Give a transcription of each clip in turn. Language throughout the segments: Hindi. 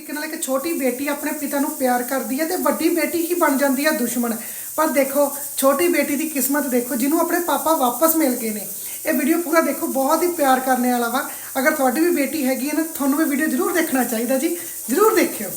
तरीके नाल एक छोटी बेटी अपने पिता नूं प्यार करदी है ते वड्डी बेटी ही बन जाती है दुश्मन। पर देखो छोटी बेटी की किस्मत देखो जिन्हों अपने पापा वापस मिल गए ने। ये वीडियो पूरा देखो, बहुत ही प्यार करने वाला वा। अगर थोड़ी भी बेटी हैगी है ना, थोनू भी वीडियो जरूर देखना चाहिए जी, जरूर देखियो।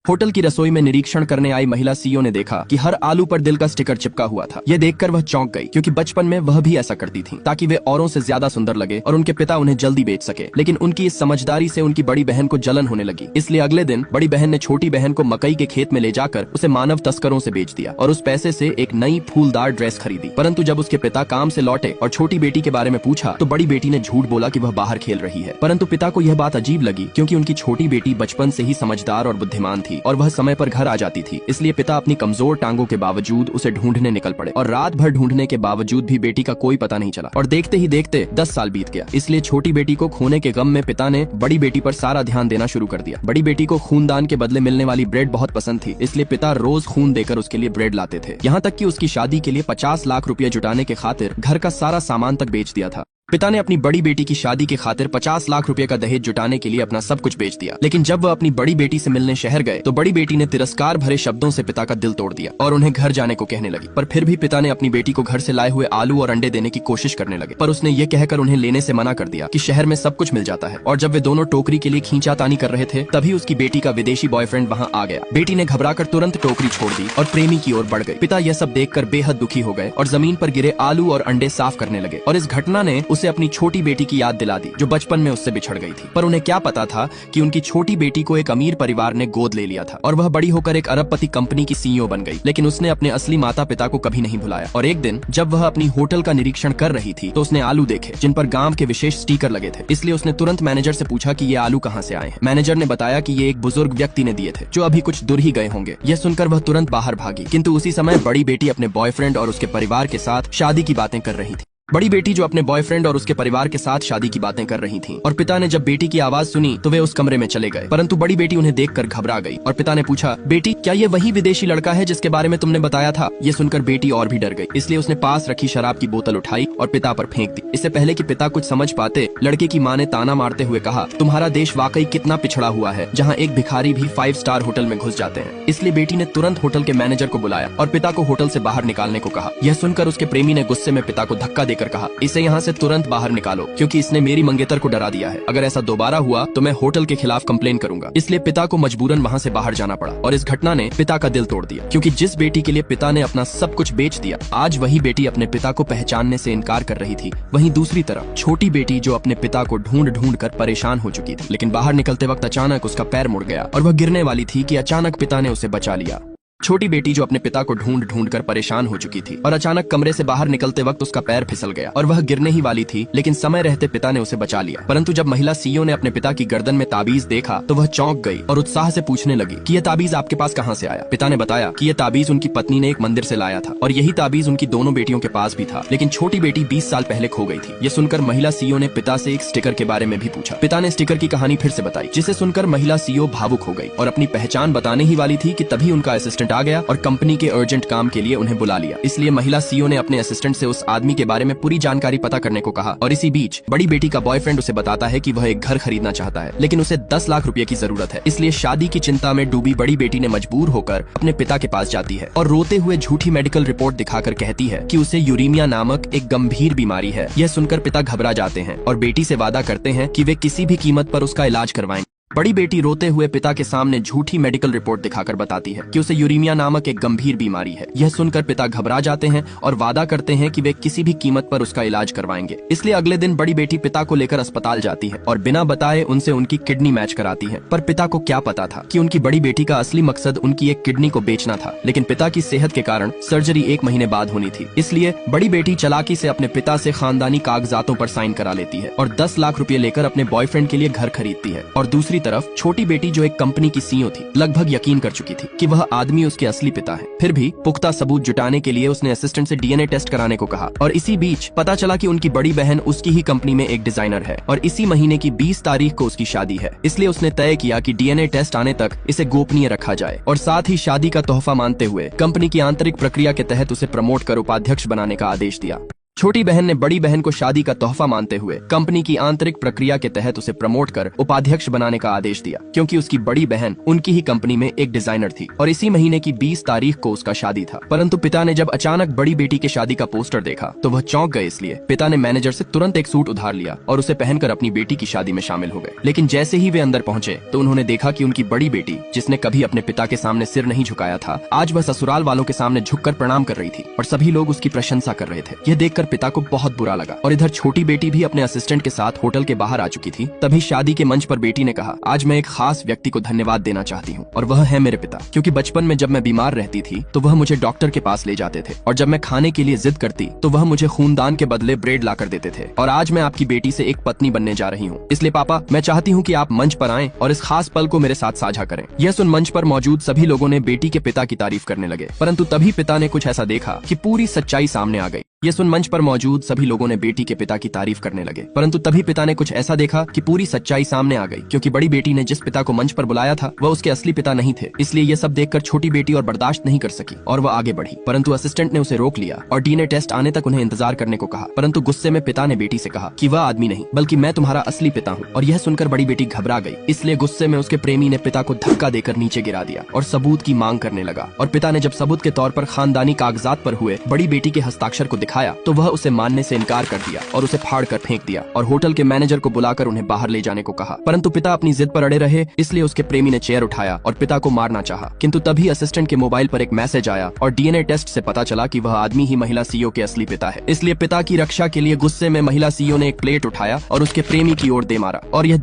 होटल की रसोई में निरीक्षण करने आई महिला सीईओ ने देखा कि हर आलू पर दिल का स्टिकर चिपका हुआ था। यह देखकर वह चौंक गई, क्योंकि बचपन में वह भी ऐसा करती थी ताकि वे औरों से ज्यादा सुंदर लगे और उनके पिता उन्हें जल्दी बेच सके। लेकिन उनकी इस समझदारी से उनकी बड़ी बहन को जलन होने लगी। इसलिए अगले दिन बड़ी बहन ने छोटी बहन को मकई के खेत में ले जाकर उसे मानव तस्करों से बेच दिया और उस पैसे से एक नई फूलदार ड्रेस खरीदी। परंतु जब उसके पिता काम से लौटे और छोटी बेटी के बारे में पूछा तो बड़ी बेटी ने झूठ बोला कि वह बाहर खेल रही है। परंतु पिता को यह बात अजीब लगी, क्योंकि उनकी छोटी बेटी बचपन से ही समझदार और बुद्धिमान थी और वह समय पर घर आ जाती थी। इसलिए पिता अपनी कमजोर टांगों के बावजूद उसे ढूंढने निकल पड़े और रात भर ढूंढने के बावजूद भी बेटी का कोई पता नहीं चला और देखते ही देखते 10 साल बीत गया। इसलिए छोटी बेटी को खोने के गम में पिता ने बड़ी बेटी पर सारा ध्यान देना शुरू कर दिया। बड़ी बेटी को खूनदान के बदले मिलने वाली ब्रेड बहुत पसंद थी, इसलिए पिता रोज खून देकर उसके लिए ब्रेड लाते थे। यहाँ तक कि उसकी शादी के लिए 50 लाख रुपया जुटाने के खातिर घर का सारा सामान तक बेच दिया था। पिता ने अपनी बड़ी बेटी की शादी के खातिर 50 लाख रुपए का दहेज जुटाने के लिए अपना सब कुछ बेच दिया। लेकिन जब वह अपनी बड़ी बेटी से मिलने शहर गए तो बड़ी बेटी ने तिरस्कार भरे शब्दों से पिता का दिल तोड़ दिया और उन्हें घर जाने को कहने लगी। पर फिर भी पिता ने अपनी बेटी को घर से लाए हुए आलू और अंडे देने की कोशिश करने लगे, पर उसने ये कहकर उन्हें लेने से मना कर दिया कि शहर में सब कुछ मिल जाता है। और जब वे दोनों टोकरी के लिए खींचातानी कर रहे थे तभी उसकी बेटी का विदेशी बॉयफ्रेंड वहाँ आ गया। बेटी ने घबराकर तुरंत टोकरी छोड़ दी और प्रेमी की ओर बढ़ गई। पिता यह सब देखकर बेहद दुखी हो गए और जमीन पर गिरे आलू और अंडे साफ करने लगे। और इस घटना ने उसे अपनी छोटी बेटी की याद दिला दी जो बचपन में उससे बिछड़ गई थी। पर उन्हें क्या पता था कि उनकी छोटी बेटी को एक अमीर परिवार ने गोद ले लिया था और वह बड़ी होकर एक अरबपति कंपनी की सीईओ बन गई। लेकिन उसने अपने असली माता पिता को कभी नहीं भुलाया। और एक दिन जब वह अपनी होटल का निरीक्षण कर रही थी तो उसने आलू देखे जिन पर गांव के विशेष स्टिकर लगे थे। इसलिए उसने तुरंत मैनेजर से पूछा कि ये आलू कहाँ से आए हैं। मैनेजर ने बताया कि ये एक बुजुर्ग व्यक्ति ने दिए थे जो अभी कुछ दूर ही गए होंगे। यह सुनकर वह तुरंत बाहर भागी, किंतु उसी समय बड़ी बेटी अपने बॉयफ्रेंड और उसके परिवार के साथ शादी की बातें कर रही थी। बड़ी बेटी जो अपने बॉयफ्रेंड और उसके परिवार के साथ शादी की बातें कर रही थी। और पिता ने जब बेटी की आवाज सुनी तो वे उस कमरे में चले गए, परंतु बड़ी बेटी उन्हें देखकर घबरा गई और पिता ने पूछा, बेटी क्या ये वही विदेशी लड़का है जिसके बारे में तुमने बताया था? ये सुनकर बेटी और भी डर गई, इसलिए उसने पास रखी शराब की बोतल उठाई और पिता पर फेंक दी। इससे पहले कि पिता कुछ समझ पाते लड़के की माँ ने ताना मारते हुए कहा, तुम्हारा देश वाकई कितना पिछड़ा हुआ है जहाँ एक भिखारी भी 5 स्टार होटल में घुस जाते हैं। इसलिए बेटी ने तुरंत होटल के मैनेजर को बुलाया और पिता को होटल से बाहर निकालने को कहा। यह सुनकर उसके प्रेमी ने गुस्से में पिता को धक्का देकर कहा, इसे यहाँ से तुरंत बाहर निकालो, क्योंकि इसने मेरी मंगेतर को डरा दिया है। अगर ऐसा दोबारा हुआ तो मैं होटल के खिलाफ कंप्लेन करूंगा। इसलिए पिता को मजबूरन वहाँ से बाहर जाना पड़ा और इस घटना ने पिता का दिल तोड़ दिया, क्योंकि जिस बेटी के लिए पिता ने अपना सब कुछ बेच दिया, आज वही बेटी अपने पिता को पहचानने से इनकार कर रही थी। वहीं दूसरी तरफ छोटी बेटी जो अपने पिता को ढूंढ ढूंढ कर परेशान हो चुकी थी, लेकिन बाहर निकलते वक्त अचानक उसका पैर मुड़ गया और वह गिरने वाली थी कि अचानक पिता ने उसे बचा लिया। छोटी बेटी जो अपने पिता को ढूंढ ढूंढ कर परेशान हो चुकी थी और अचानक कमरे से बाहर निकलते वक्त उसका पैर फिसल गया और वह गिरने ही वाली थी, लेकिन समय रहते पिता ने उसे बचा लिया। परंतु जब महिला सीईओ ने अपने पिता की गर्दन में ताबीज देखा तो वह चौंक गई और उत्साह से पूछने लगी कि यह ताबीज आपके पास कहाँ से आया? पिता ने बताया कि यह ताबीज उनकी पत्नी ने एक मंदिर से लाया था और यही ताबीज उनकी दोनों बेटियों के पास भी था, लेकिन छोटी बेटी 20 साल पहले खो गई थी। यह सुनकर महिला सीईओ ने पिता से एक स्टिकर के बारे में भी पूछा। पिता ने स्टिकर की कहानी फिर से बताई, जिसे सुनकर महिला सीईओ भावुक हो गई और अपनी पहचान बताने ही वाली थी कि तभी उनका असिस्टेंट आ गया और कंपनी के अर्जेंट काम के लिए उन्हें बुला लिया। इसलिए महिला सीईओ ने अपने असिस्टेंट से उस आदमी के बारे में पूरी जानकारी पता करने को कहा। और इसी बीच बड़ी बेटी का बॉयफ्रेंड उसे बताता है कि वह एक घर खरीदना चाहता है, लेकिन उसे 10 लाख रुपए की जरूरत है। इसलिए शादी की चिंता में डूबी बड़ी बेटी ने मजबूर होकर अपने पिता के पास जाती है और रोते हुए झूठी मेडिकल रिपोर्ट दिखाकर कहती है कि उसे यूरेमिया नामक एक गंभीर बीमारी है। यह सुनकर पिता घबरा जाते हैं और बेटी से वादा करते हैं कि वे किसी भी कीमत पर उसका इलाज करवाएंगे। बड़ी बेटी रोते हुए पिता के सामने झूठी मेडिकल रिपोर्ट दिखाकर बताती है कि उसे यूरेमिया नामक एक गंभीर बीमारी है। यह सुनकर पिता घबरा जाते हैं और वादा करते हैं कि वे किसी भी कीमत पर उसका इलाज करवाएंगे। इसलिए अगले दिन बड़ी बेटी पिता को लेकर अस्पताल जाती है और बिना बताए उनसे उनकी किडनी मैच कराती है। पर पिता को क्या पता था कि उनकी बड़ी बेटी का असली मकसद उनकी एक किडनी को बेचना था। लेकिन पिता की सेहत के कारण सर्जरी 1 महीने बाद होनी थी, इसलिए बड़ी बेटी चालाकी से अपने पिता से खानदानी कागजातों पर साइन करा लेती है और 10 लाख रुपए लेकर अपने बॉयफ्रेंड के लिए घर खरीदती है। और दूसरी तरफ छोटी बेटी जो एक कंपनी की सीईओ थी, लगभग यकीन कर चुकी थी कि वह आदमी उसके असली पिता है। फिर भी पुख्ता सबूत जुटाने के लिए उसने असिस्टेंट से डीएनए टेस्ट कराने को कहा। और इसी बीच पता चला कि उनकी बड़ी बहन उसकी ही कंपनी में एक डिजाइनर है और इसी महीने की 20 तारीख को उसकी शादी है। इसलिए उसने तय किया कि डीएनए टेस्ट आने तक इसे गोपनीय रखा जाए और साथ ही शादी का तोहफा मानते हुए कंपनी की आंतरिक प्रक्रिया के तहत उसे प्रमोट कर उपाध्यक्ष बनाने का आदेश दिया। छोटी बहन ने बड़ी बहन को शादी का तोहफा मानते हुए कंपनी की आंतरिक प्रक्रिया के तहत उसे प्रमोट कर उपाध्यक्ष बनाने का आदेश दिया, क्योंकि उसकी बड़ी बहन उनकी ही कंपनी में एक डिजाइनर थी और इसी महीने की 20 तारीख को उसका शादी था। परंतु पिता ने जब अचानक बड़ी बेटी के शादी का पोस्टर देखा तो वह चौंक गए। इसलिए पिता ने मैनेजर से तुरंत एक सूट उधार लिया और उसे पहनकर अपनी बेटी की शादी में शामिल हो गए। लेकिन जैसे ही वे अंदर पहुंचे तो उन्होंने देखा कि उनकी बड़ी बेटी, जिसने कभी अपने पिता के सामने सिर नहीं झुकाया था, आज वह ससुराल वालों के सामने झुककर प्रणाम कर रही थी और सभी लोग उसकी प्रशंसा कर रहे थे। यह देखकर पिता को बहुत बुरा लगा और इधर छोटी बेटी भी अपने असिस्टेंट के साथ होटल के बाहर आ चुकी थी। तभी शादी के मंच पर बेटी ने कहा, आज मैं एक खास व्यक्ति को धन्यवाद देना चाहती हूँ और वह है मेरे पिता, क्योंकि बचपन में जब मैं बीमार रहती थी तो वह मुझे डॉक्टर के पास ले जाते थे और जब मैं खाने के लिए जिद करती तो वह मुझे खूनदान के बदले ब्रेड ला कर देते थे। और आज मैं आपकी बेटी से एक पत्नी बनने जा रही हूँ, इसलिए पापा मैं चाहती हूँ कि आप मंच पर आएं और इस खास पल को मेरे साथ साझा करें। यह सुन मंच पर मौजूद सभी लोगों ने बेटी के पिता की तारीफ करने लगे, परंतु तभी पिता ने कुछ ऐसा देखा कि पूरी सच्चाई सामने आ गई। यह सुन मंच पर मौजूद सभी लोगों ने बेटी के पिता की तारीफ करने लगे, परंतु तभी पिता ने कुछ ऐसा देखा कि पूरी सच्चाई सामने आ गई, क्योंकि बड़ी बेटी ने जिस पिता को मंच पर बुलाया था वह उसके असली पिता नहीं थे। इसलिए यह सब देखकर छोटी बेटी और बर्दाश्त नहीं कर सकी और वह आगे बढ़ी, परंतु असिस्टेंट ने उसे रोक लिया और डीएनए टेस्ट आने तक उन्हें इंतजार करने को कहा। परंतु गुस्से में पिता ने बेटी से कहा कि वह आदमी नहीं बल्कि मैं तुम्हारा असली पिता हूँ। और यह सुनकर बड़ी बेटी घबरा गई, इसलिए गुस्से में उसके प्रेमी ने पिता को धक्का देकर नीचे गिरा दिया और सबूत की मांग करने लगा। और पिता ने जब सबूत के तौर पर खानदानी कागजात पर हुए बड़ी बेटी के हस्ताक्षर को दिखाया तो वह उसे मानने से इनकार कर दिया और उसे फाड़ कर फेंक दिया और होटल के मैनेजर को बुलाकर उन्हें बाहर ले जाने को कहा। परंतु पिता अपनी जिद पर अड़े रहे, इसलिए उसके प्रेमी ने चेयर उठाया और पिता को मारना चाहा। किंतु तभी असिस्टेंट के मोबाइल पर एक मैसेज आया और डीएनए टेस्ट से पता चला कि वह आदमी ही महिला सीईओ के असली पिता है। इसलिए पिता की रक्षा के लिए गुस्से में महिला सीईओ ने एक प्लेट उठाया और उसके प्रेमी की ओर दे मारा और यह